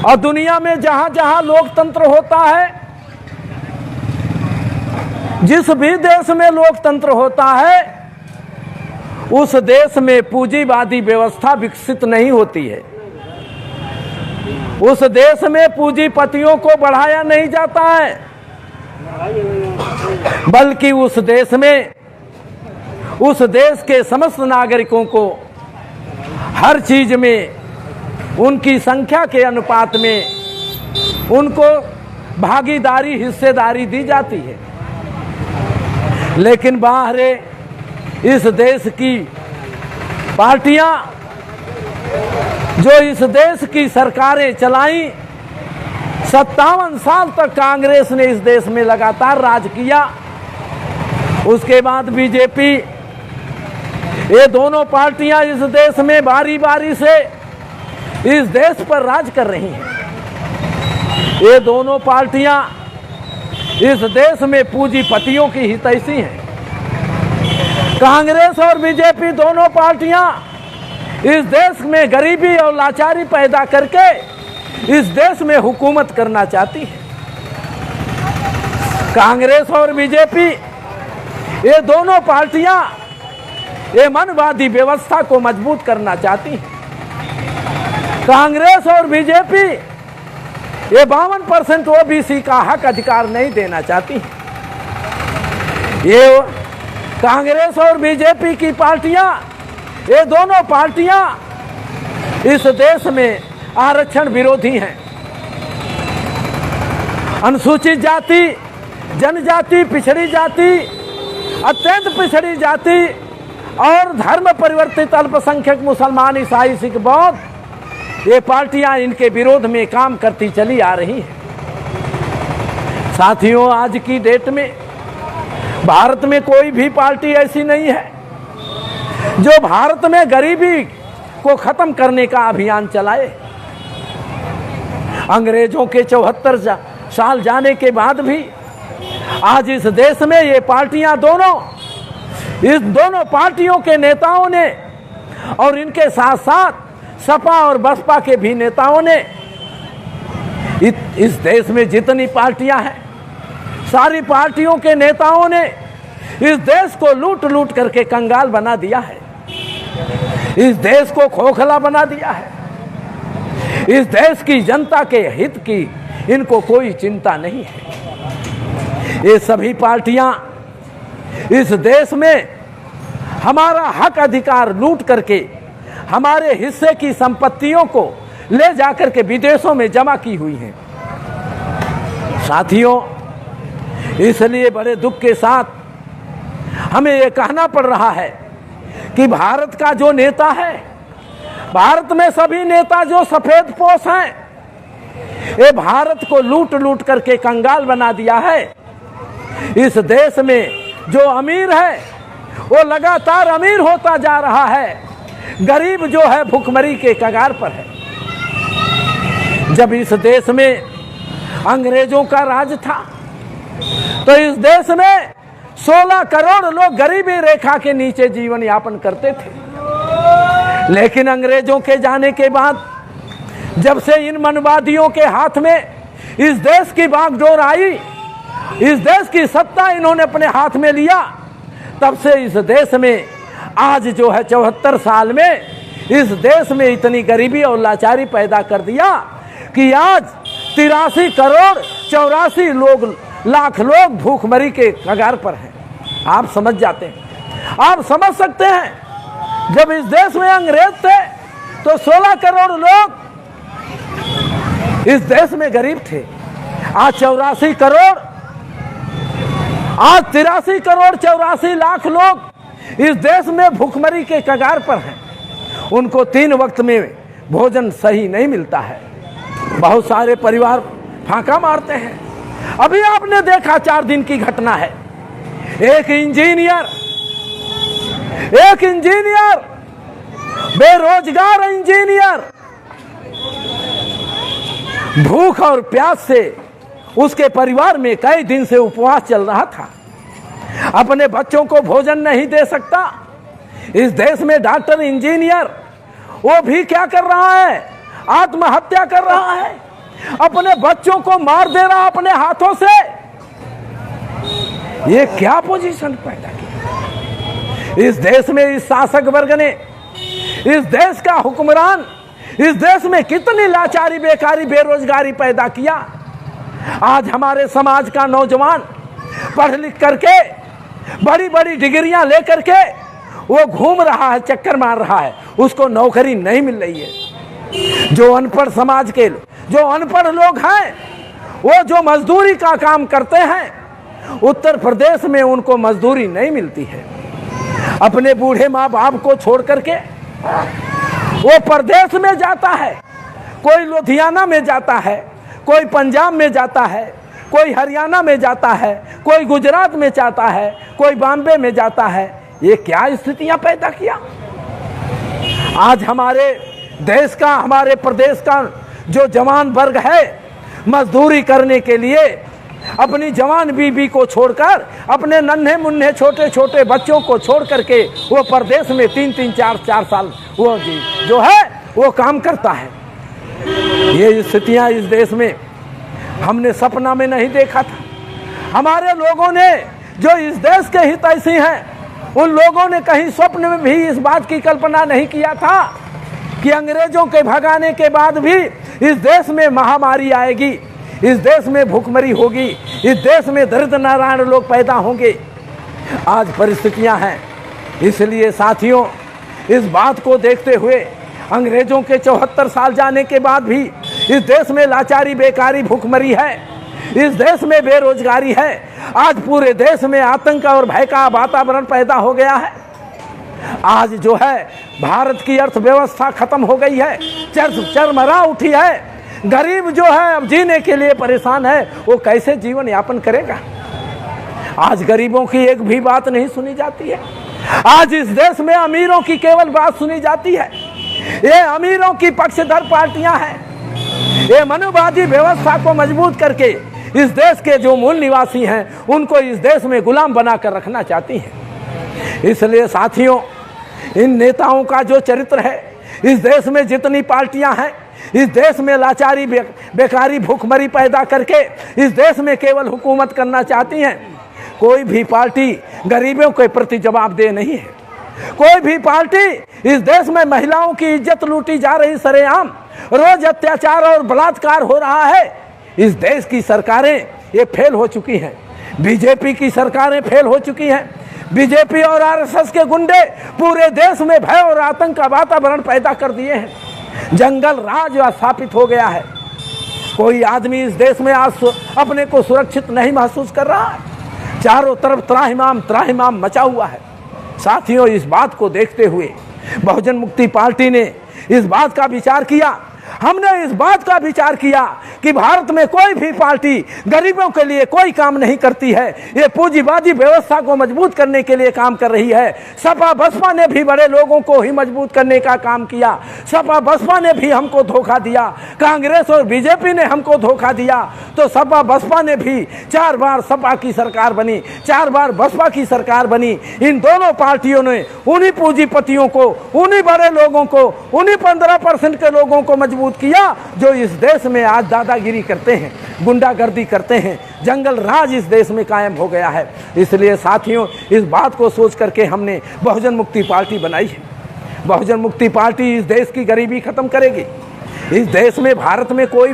और दुनिया में जहां जहां लोकतंत्र होता है, जिस भी देश में लोकतंत्र होता है, उस देश में पूंजीवादी व्यवस्था विकसित नहीं होती है। उस देश में पूंजीपतियों को बढ़ाया नहीं जाता है, बल्कि उस देश में उस देश के समस्त नागरिकों को हर चीज में उनकी संख्या के अनुपात में उनको भागीदारी, हिस्सेदारी दी जाती है। लेकिन बाहर इस देश की पार्टियां जो इस देश की सरकारें चलाई, 57 साल तक कांग्रेस ने इस देश में लगातार राज किया। उसके बाद बीजेपी, ये दोनों पार्टियां इस देश में बारी बारी से इस देश पर राज कर रही हैं। ये दोनों पार्टियां इस देश में पूंजीपतियों की हितैषी हैं। कांग्रेस और बीजेपी दोनों पार्टियां इस देश में गरीबी और लाचारी पैदा करके इस देश में हुकूमत करना चाहती है। कांग्रेस और बीजेपी, ये दोनों पार्टियां ये मनवादी व्यवस्था को मजबूत करना चाहती हैं। कांग्रेस और बीजेपी ये 52% ओबीसी का हक अधिकार नहीं देना चाहती। ये कांग्रेस और बीजेपी की पार्टियां, ये दोनों पार्टियां इस देश में आरक्षण विरोधी हैं। अनुसूचित जाति, जनजाति, पिछड़ी जाति, अत्यंत पिछड़ी जाति और धर्म परिवर्तित अल्पसंख्यक मुसलमान, ईसाई, सिख, बौद्ध, ये पार्टियां इनके विरोध में काम करती चली आ रही हैं। साथियों, आज की डेट में भारत में कोई भी पार्टी ऐसी नहीं है जो भारत में गरीबी को खत्म करने का अभियान चलाए। अंग्रेजों के 74 साल जाने के बाद भी आज इस देश में ये पार्टियां इस दोनों पार्टियों के नेताओं ने और इनके साथ साथ सपा और बसपा के भी नेताओं ने इस देश में जितनी पार्टियां हैं, सारी पार्टियों के नेताओं ने इस देश को लूट लूट करके कंगाल बना दिया है। इस देश को खोखला बना दिया है। इस देश की जनता के हित की इनको कोई चिंता नहीं है। ये सभी पार्टियां इस देश में हमारा हक अधिकार लूट करके हमारे हिस्से की संपत्तियों को ले जाकर के विदेशों में जमा की हुई हैं। साथियों, इसलिए बड़े दुख के साथ हमें ये कहना पड़ रहा है कि भारत का जो नेता है, भारत में सभी नेता जो सफेद पोश हैं, ये भारत को लूट लूट करके कंगाल बना दिया है। इस देश में जो अमीर है वो लगातार अमीर होता जा रहा है, गरीब जो है भुखमरी के कगार पर है। जब इस देश में अंग्रेजों का राज था तो इस देश में 16 करोड़ लोग गरीबी रेखा के नीचे जीवन यापन करते थे। लेकिन अंग्रेजों के जाने के बाद, जब से इन मनवादियों के हाथ में इस देश की बागडोर आई, इस देश की सत्ता इन्होंने अपने हाथ में लिया, तब से इस देश में आज जो है 74 साल में इस देश में इतनी गरीबी और लाचारी पैदा कर दिया कि आज 83 करोड़ 84 लाख लोग भूखमरी के कगार पर हैं। आप समझ जाते हैं, आप समझ सकते हैं, जब इस देश में अंग्रेज थे तो 16 करोड़ लोग इस देश में गरीब थे। आज 83 करोड़, आज 83 करोड़ 84 लाख लोग इस देश में भूखमरी के कगार पर हैं। उनको 3 वक्त में भोजन सही नहीं मिलता है। बहुत सारे परिवार फांका मारते हैं। अभी आपने देखा 4 दिन की घटना है, एक इंजीनियर, बेरोजगार इंजीनियर, भूख और प्यास से उसके परिवार में कई दिन से उपवास चल रहा था, अपने बच्चों को भोजन नहीं दे सकता। इस देश में डॉक्टर, इंजीनियर, वो भी क्या कर रहा है? आत्महत्या कर रहा है। अपने बच्चों को मार दे रहा अपने हाथों से। ये क्या पोजीशन पैदा की इस देश में, इस शासक वर्ग ने, इस देश का हुक्मरान इस देश में कितनी लाचारी, बेकारी, बेरोजगारी पैदा किया। आज हमारे समाज का नौजवान पढ़ लिख करके बड़ी बड़ी डिग्रियां लेकर के वो घूम रहा है, चक्कर मार रहा है, उसको नौकरी नहीं मिल रही है। जो अनपढ़ समाज के, जो अनपढ़ लोग हैं, वो जो मजदूरी का काम करते हैं, उत्तर प्रदेश में उनको मजदूरी नहीं मिलती है। अपने बूढ़े माँ बाप को छोड़ करके वो प्रदेश में जाता है, कोई लुधियाना में जाता है, कोई पंजाब में जाता है, कोई हरियाणा में जाता है, कोई गुजरात में जाता है, कोई बॉम्बे में जाता है। ये क्या स्थितियां पैदा किया। आज हमारे देश का, हमारे प्रदेश का जो जवान वर्ग है, मजदूरी करने के लिए अपनी जवान बीबी को छोड़कर, अपने नन्हे मुन्ने छोटे छोटे बच्चों को छोड़ करके वो प्रदेश में 3-3, 4-4 साल वो जो है वो काम करता है। ये स्थितियां इस देश में हमने सपना में नहीं देखा था। हमारे लोगों ने जो इस देश के हितैषी हैं, उन लोगों ने कहीं स्वप्न में भी इस बात की कल्पना नहीं किया था कि अंग्रेजों के भगाने के बाद भी इस देश में महामारी आएगी, इस देश में भूखमरी होगी, इस देश में दरिद्र नारायण लोग पैदा होंगे। आज परिस्थितियां हैं। इसलिए साथियों, इस बात को देखते हुए अंग्रेजों के 74 साल जाने के बाद भी इस देश में लाचारी, बेकारी, भूखमरी है, इस देश में बेरोजगारी है। आज पूरे देश में आतंक और भय का वातावरण पैदा हो गया है। आज जो है भारत की अर्थव्यवस्था खत्म हो गई है, चरमरा उठी है। गरीब जो है अब जीने के लिए परेशान है, वो कैसे जीवन यापन करेगा। आज गरीबों की एक भी बात नहीं सुनी जाती है। आज इस देश में अमीरों की केवल बात सुनी जाती है। ये अमीरों की पक्षधर पार्टियां हैं। ये मनुवादी व्यवस्था को मजबूत करके इस देश के जो मूल निवासी हैं, उनको इस देश में गुलाम बनाकर रखना चाहती हैं। इसलिए साथियों, इन नेताओं का जो चरित्र है, इस देश में जितनी पार्टियां हैं, इस देश में लाचारी, बेकारी, भूखमरी पैदा करके इस देश में केवल हुकूमत करना चाहती हैं। कोई भी पार्टी गरीबों के प्रति जवाबदेह नहीं है। कोई भी पार्टी, इस देश में महिलाओं की इज्जत लूटी जा रही सरेआम, रोज अत्याचार और बलात्कार हो रहा है। इस देश की सरकारें ये फेल हो चुकी हैं। बीजेपी की सरकारें फेल हो चुकी हैं। बीजेपी और आरएसएस के गुंडे पूरे देश में भय और आतंक का वातावरण पैदा कर दिए हैं। जंगल राज स्थापित हो गया है। कोई आदमी इस देश में आज अपने को सुरक्षित नहीं महसूस कर रहा है। चारों तरफ त्राहिमाम मचा हुआ है। साथियों, इस बात को देखते हुए बहुजन मुक्ति पार्टी ने इस बात का विचार किया, हमने इस बात का विचार किया कि भारत में कोई भी पार्टी गरीबों के लिए कोई काम नहीं करती है। ये पूंजीवादी व्यवस्था को मजबूत करने के लिए काम कर रही है। सपा बसपा ने भी बड़े लोगों को ही मजबूत करने का काम किया। सपा बसपा ने भी हमको धोखा दिया। कांग्रेस और बीजेपी ने हमको धोखा दिया, तो सपा बसपा ने भी 4 बार सपा की सरकार बनी, 4 बार बसपा की सरकार बनी। इन दोनों पार्टियों ने उन्हीं पूंजीपतियों को, उन्हीं बड़े लोगों को, उन्हीं 15% के लोगों को मजबूत किया जो इस देश में आज दादागिरी करते हैं, गुंडागर्दी करते हैं। जंगल राज इस देश में कायम हो गया है। इसलिए साथियों, इस बात को सोच करके हमने बहुजन मुक्ति पार्टी बनाई है। बहुजन मुक्ति पार्टी इस देश की गरीबी खत्म करेगी। इस देश में भारत में कोई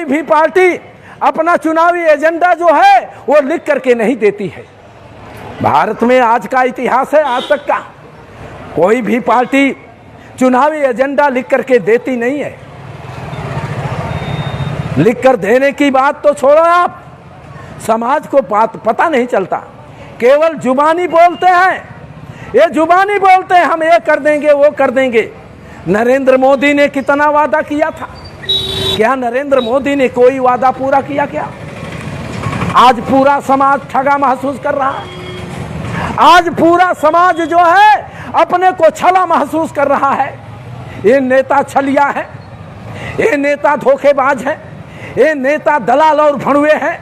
भी पार्टी अपना चुनावी एजेंडा जो है वो लिख करके नहीं देती है। भारत में आज का इतिहास है, आज तक का कोई भी पार्टी चुनावी एजेंडा लिख करके देती नहीं है। लिख कर देने की बात तो छोड़ो आप, समाज को पता नहीं चलता। केवल जुबानी बोलते हैं, ये जुबानी बोलते हैं हम ये कर देंगे, वो कर देंगे। नरेंद्र मोदी ने कितना वादा किया था? क्या नरेंद्र मोदी ने कोई वादा पूरा किया क्या? आज पूरा समाज ठगा महसूस कर रहा है। आज पूरा समाज जो है अपने को छला महसूस कर रहा है। ये नेता छलिया है, ये नेता धोखेबाज है, ये नेता दलाल और भणुए हैं।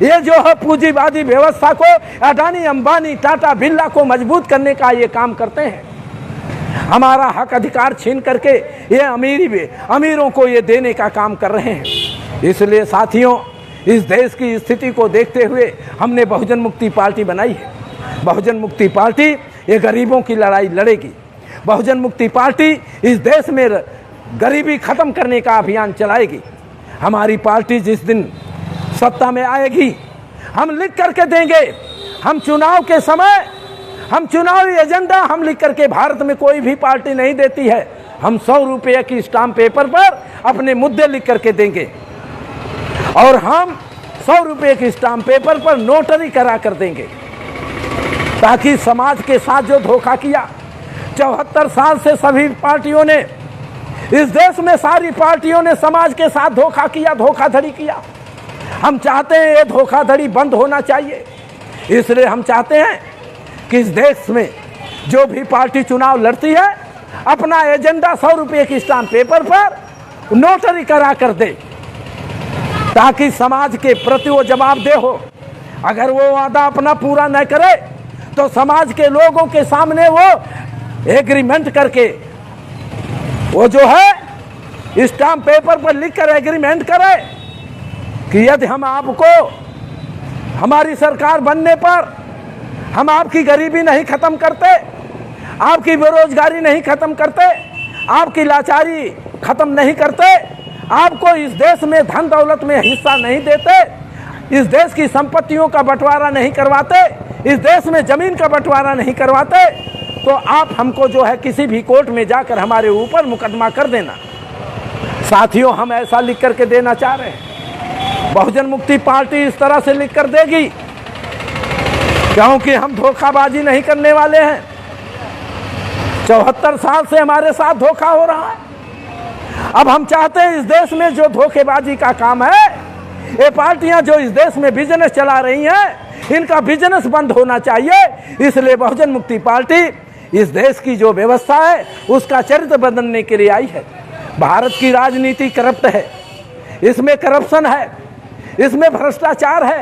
ये जो है पूंजीवादी व्यवस्था को, अडानी, अंबानी, टाटा, बिरला को मजबूत करने का ये काम करते हैं। हमारा हक अधिकार छीन करके ये अमीरों को ये देने का काम कर रहे हैं। इसलिए साथियों, इस देश की स्थिति को देखते हुए हमने बहुजन मुक्ति पार्टी बनाई है। बहुजन मुक्ति पार्टी ये गरीबों की लड़ाई लड़ेगी। बहुजन मुक्ति पार्टी इस देश में गरीबी खत्म करने का अभियान चलाएगी। हमारी पार्टी जिस दिन सत्ता में आएगी, हम लिख करके देंगे। हम चुनाव के समय, हम चुनावी एजेंडा हम लिख करके, भारत में कोई भी पार्टी नहीं देती है। हम 100 रुपये की स्टाम्प पेपर पर अपने मुद्दे लिख करके देंगे और हम 100 रुपये की स्टाम्प पेपर पर नोटरी करा कर देंगे, ताकि समाज के साथ जो धोखा किया 74 साल से सभी पार्टियों ने, इस देश में सारी पार्टियों ने समाज के साथ धोखा किया, धोखाधड़ी किया। हम चाहते हैं ये धोखाधड़ी बंद होना चाहिए। इसलिए हम चाहते हैं कि इस देश में जो भी पार्टी चुनाव लड़ती है, अपना एजेंडा 100 रुपये की स्टाम्प पेपर पर नोटरी करा कर दे, ताकि समाज के प्रति वो जवाबदेह हो। अगर वो वादा अपना पूरा न करे तो समाज के लोगों के सामने वो एग्रीमेंट करके, वो जो है स्टाम्प पेपर पर लिख कर एग्रीमेंट करे कि यदि हम आपको, हमारी सरकार बनने पर हम आपकी गरीबी नहीं खत्म करते, आपकी बेरोजगारी नहीं खत्म करते, आपकी लाचारी खत्म नहीं करते, आपको इस देश में धन दौलत में हिस्सा नहीं देते, इस देश की संपत्तियों का बंटवारा नहीं करवाते, इस देश में जमीन का बंटवारा नहीं करवाते, तो आप हमको जो है किसी भी कोर्ट में जाकर हमारे ऊपर मुकदमा कर देना। साथियों, हम ऐसा लिख करके देना चाह रहे हैं। बहुजन मुक्ति पार्टी इस तरह से लिख कर देगी, क्योंकि हम धोखाबाजी नहीं करने वाले हैं। 74 साल से हमारे साथ धोखा हो रहा है। अब हम चाहते हैं इस देश में जो धोखेबाजी का काम है, ये पार्टियां जो इस देश में बिजनेस चला रही हैं, इनका बिजनेस बंद होना चाहिए। इसलिए बहुजन मुक्ति पार्टी इस देश की जो व्यवस्था है उसका चरित्र बदलने के लिए आई है। भारत की राजनीति करप्ट है, इसमें करप्शन है, इसमें भ्रष्टाचार है।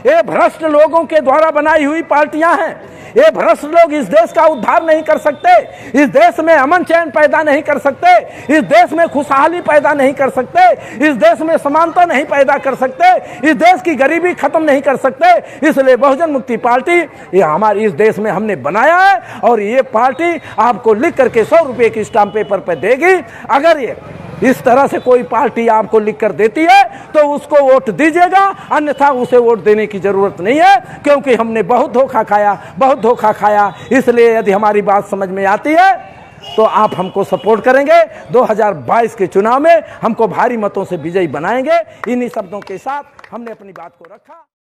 ये भ्रष्ट लोगों के द्वारा बनाई हुई पार्टियां हैं। ये भ्रष्ट लोग इस देश का उद्धार नहीं कर सकते, इस देश में अमन चैन पैदा नहीं कर सकते, इस देश में खुशहाली पैदा नहीं कर सकते, इस देश में समानता नहीं पैदा कर सकते, इस देश की गरीबी खत्म नहीं कर सकते। इसलिए बहुजन मुक्ति पार्टी ये हमारे इस देश में हमने बनाया है और ये पार्टी आपको लिख करके 100 रुपये की स्टाम्प पेपर पर देगी। अगर ये इस तरह से कोई पार्टी आपको लिख कर देती है तो उसको वोट दीजिएगा, अन्यथा उसे वोट देने की जरूरत नहीं है, क्योंकि हमने बहुत धोखा खाया। इसलिए यदि हमारी बात समझ में आती है तो आप हमको सपोर्ट करेंगे। 2022 के चुनाव में हमको भारी मतों से विजयी बनाएंगे। इन्हीं शब्दों के साथ हमने अपनी बात को रखा।